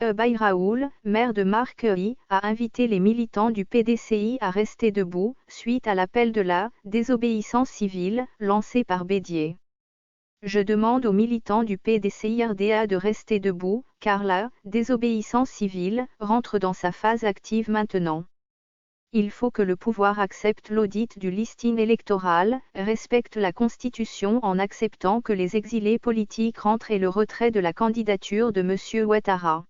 Baye Raoul, maire de Marquerie, a invité les militants du PDCI à rester debout, suite à l'appel de la désobéissance civile, lancé par Bédier. Je demande aux militants du PDCI-RDA de rester debout, car la désobéissance civile rentre dans sa phase active maintenant. Il faut que le pouvoir accepte l'audit du listing électoral, respecte la Constitution en acceptant que les exilés politiques rentrent et le retrait de la candidature de M. Ouattara.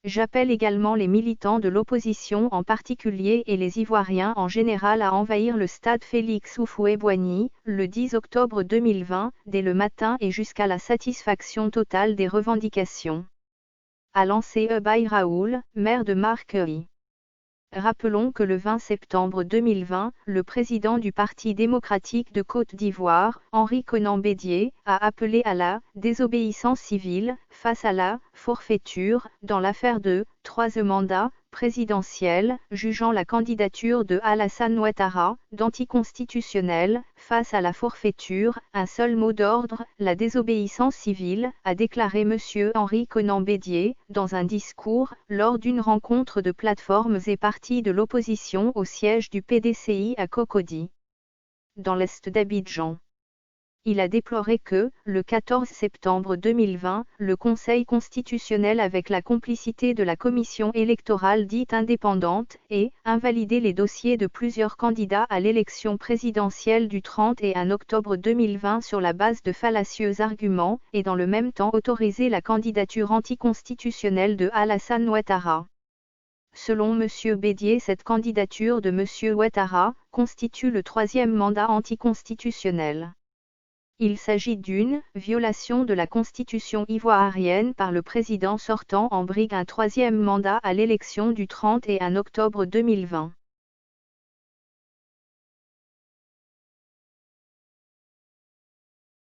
J'appelle également les militants de l'opposition en particulier et les Ivoiriens en général à envahir le stade Félix Houphouët-Boigny, le 10 octobre 2020, dès le matin et jusqu'à la satisfaction totale des revendications. A lancé Baye Raoul, maire de Marquerie. Rappelons que le 20 septembre 2020, le président du Parti démocratique de Côte d'Ivoire, Henri Konan Bédier, a appelé à la désobéissance civile face à la forfaiture dans l'affaire de troisième mandat présidentiel, jugeant la candidature de Alassane Ouattara d'anticonstitutionnelle face à la forfaiture. Un seul mot d'ordre, la désobéissance civile, a déclaré M. Henri Konan Bédier, dans un discours, lors d'une rencontre de plateformes et partis de l'opposition au siège du PDCI à Cocody, dans l'est d'Abidjan. Il a déploré que, le 14 septembre 2020, le Conseil constitutionnel avec la complicité de la commission électorale dite indépendante, ait invalidé les dossiers de plusieurs candidats à l'élection présidentielle du 31 octobre 2020 sur la base de fallacieux arguments, et dans le même temps autorisé la candidature anticonstitutionnelle de Alassane Ouattara. Selon M. Bédier, cette candidature de M. Ouattara constitue le troisième mandat anticonstitutionnel. Il s'agit d'une violation de la constitution ivoirienne par le président sortant en brigue un troisième mandat à l'élection du 31 octobre 2020.